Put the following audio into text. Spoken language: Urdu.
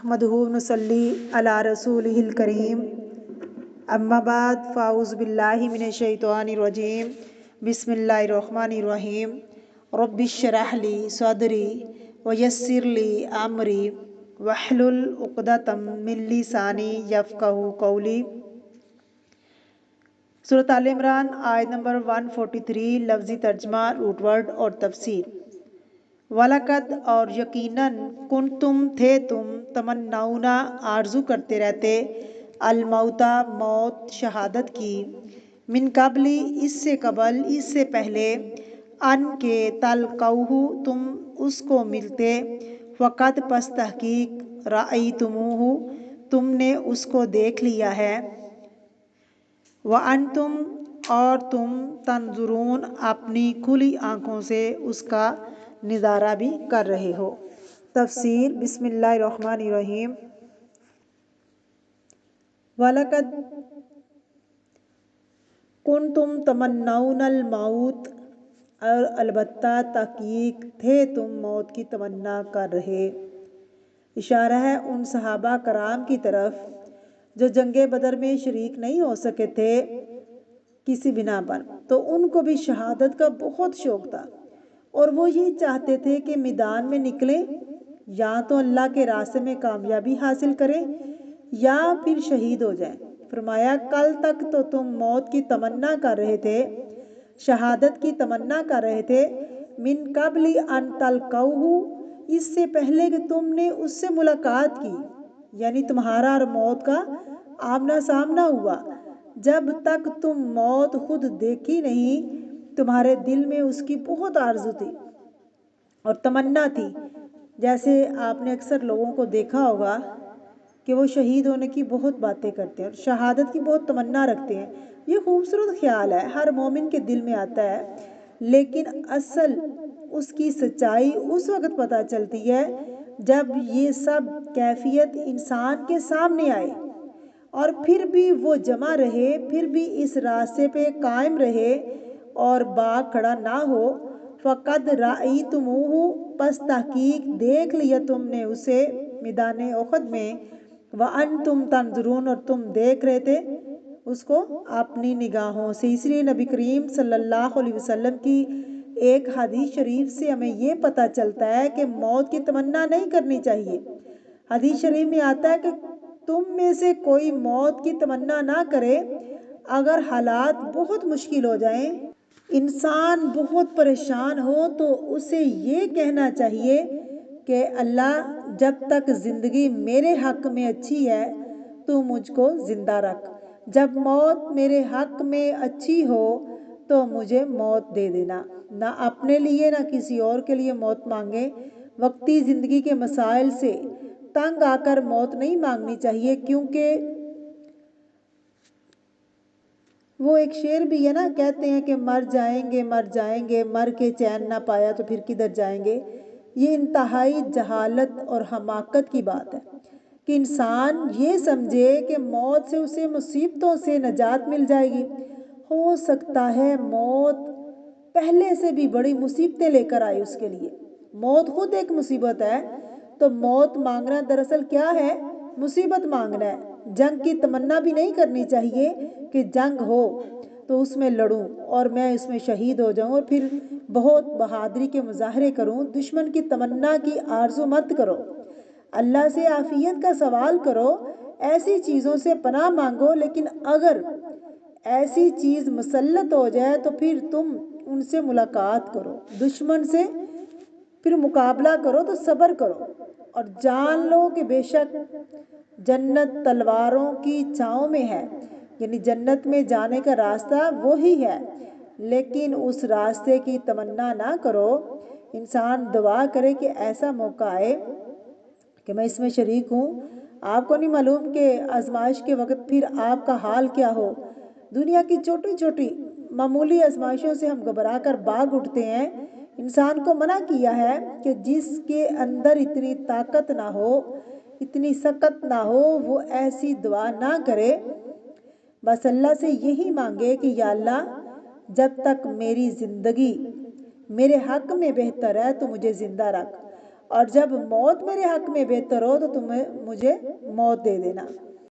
نحمدہ ونصلی علی رسولہ الکریم اما بعد فاعوذ باللہ من الشیطان الرجیم بسم اللہ الرحمن الرحیم رب اشرح لی صدری ویسر لی امری واحلل عقدۃ من لسانی یفقہوا قولی۔ سورۃ آل عمران آیت نمبر 143 لفظی ترجمہ، روٹ ورڈ اور تفسیر۔ وَلَقَدْ اور یقیناً کنتم تھے تم تمنون آرزو کرتے رہتے الموتا موت شہادت کی من قبلی اس سے قبل اس سے پہلے ان کے تلقوہ تم اس کو ملتے فقط پس تحقیق رأیتموہ تم نے اس کو دیکھ لیا ہے وَأَنْتُمْ اور تم تنظرون اپنی کھلی آنکھوں سے اس کا نظارہ بھی کر رہے ہو۔ تفسیر۔ بسم اللہ الرحمن الرحیم۔ وَلَقَدْ كُنْتُمْ تَمَنَّوْنَ الْمَوْتَ اور البتہ تحقیق تھے تم موت کی تمنا کر رہے۔ اشارہ ہے ان صحابہ کرام کی طرف جو جنگ بدر میں شریک نہیں ہو سکے تھے کسی بنا پر، تو ان کو بھی شہادت کا بہت شوق تھا اور وہ یہ چاہتے تھے کہ میدان میں نکلیں، یا تو اللہ کے راستے میں کامیابی حاصل کریں یا پھر شہید ہو جائیں۔ فرمایا کل تک تو تم موت کی تمنا کر رہے تھے، شہادت کی تمنا کر رہے تھے من قبل ان تلقوہ اس سے پہلے کہ تم نے اس سے ملاقات کی، یعنی تمہارا اور موت کا آمنا سامنا ہوا۔ جب تک تم موت خود دیکھی نہیں تمہارے دل میں اس کی بہت آرزو تھی اور تمنا تھی۔ جیسے آپ نے اکثر لوگوں کو دیکھا ہوگا کہ وہ شہید ہونے کی بہت باتیں کرتے ہیں اور شہادت کی بہت تمنا رکھتے ہیں۔ یہ خوبصورت خیال ہے، ہر مومن کے دل میں آتا ہے، لیکن اصل اس کی سچائی اس وقت پتہ چلتی ہے جب یہ سب کیفیت انسان کے سامنے آئے اور پھر بھی وہ جمع رہے، پھر بھی اس راستے پہ قائم رہے اور باغ کھڑا نہ ہو۔ فَقَدْ رَأَیْتُمُوهُ پس تحقیق دیکھ لیا تم نے اسے میدان احد میں وَأَنْتُمْ تَنْظُرُونَ اور تم دیکھ رہے تھے اس کو اپنی نگاہوں سے۔ اس لیے نبی کریم صلی اللہ علیہ وسلم کی ایک حدیث شریف سے ہمیں یہ پتہ چلتا ہے کہ موت کی تمنا نہیں کرنی چاہیے۔ حدیث شریف میں آتا ہے کہ تم میں سے کوئی موت کی تمنا نہ کرے اگر حالات بہت مشکل ہو جائیں، انسان بہت پریشان ہو تو اسے یہ کہنا چاہیے کہ اللہ جب تک زندگی میرے حق میں اچھی ہے تو مجھ کو زندہ رکھ، جب موت میرے حق میں اچھی ہو تو مجھے موت دے دینا۔ نہ اپنے لیے نہ کسی اور کے لیے موت مانگے۔ وقتی زندگی کے مسائل سے تنگ آ کر موت نہیں مانگنی چاہیے، کیونکہ وہ ایک شعر بھی ہے نا، کہتے ہیں کہ مر جائیں گے مر جائیں گے، مر کے چین نہ پایا تو پھر کدھر جائیں گے۔ یہ انتہائی جہالت اور حماقت کی بات ہے کہ انسان یہ سمجھے کہ موت سے اسے مصیبتوں سے نجات مل جائے گی۔ ہو سکتا ہے موت پہلے سے بھی بڑی مصیبتیں لے کر آئے اس کے لیے۔ موت خود ایک مصیبت ہے، تو موت مانگنا دراصل کیا ہے؟ مصیبت مانگنا ہے۔ جنگ کی تمنا بھی نہیں کرنی چاہیے کہ جنگ ہو تو اس میں لڑوں اور میں اس میں شہید ہو جاؤں اور پھر بہت بہادری کے مظاہرے کروں۔ دشمن کی تمنا کی آرزو مت کرو، اللہ سے عافیت کا سوال کرو، ایسی چیزوں سے پناہ مانگو، لیکن اگر ایسی چیز مسلط ہو جائے تو پھر تم ان سے ملاقات کرو، دشمن سے پھر مقابلہ کرو تو صبر کرو اور جان لو کہ بے شک جنت تلواروں کی چھاؤں میں ہے، یعنی جنت میں جانے کا راستہ وہی ہے، لیکن اس راستے کی تمنا نہ کرو۔ انسان دعا کرے کہ ایسا موقع آئے کہ میں اس میں شریک ہوں۔ آپ کو نہیں معلوم کہ آزمائش کے وقت پھر آپ کا حال کیا ہو۔ دنیا کی چھوٹی چھوٹی معمولی آزمائشوں سے ہم گھبرا کر بھاگ اٹھتے ہیں۔ انسان کو منع کیا ہے کہ جس کے اندر اتنی طاقت نہ ہو، اتنی سخت نہ ہو، وہ ایسی دعا نہ کرے۔ بس اللہ سے یہی مانگے کہ یا اللہ جب تک میری زندگی میرے حق میں بہتر ہے تو مجھے زندہ رکھ، اور جب موت میرے حق میں بہتر ہو تو تمہیں مجھے موت دے دینا۔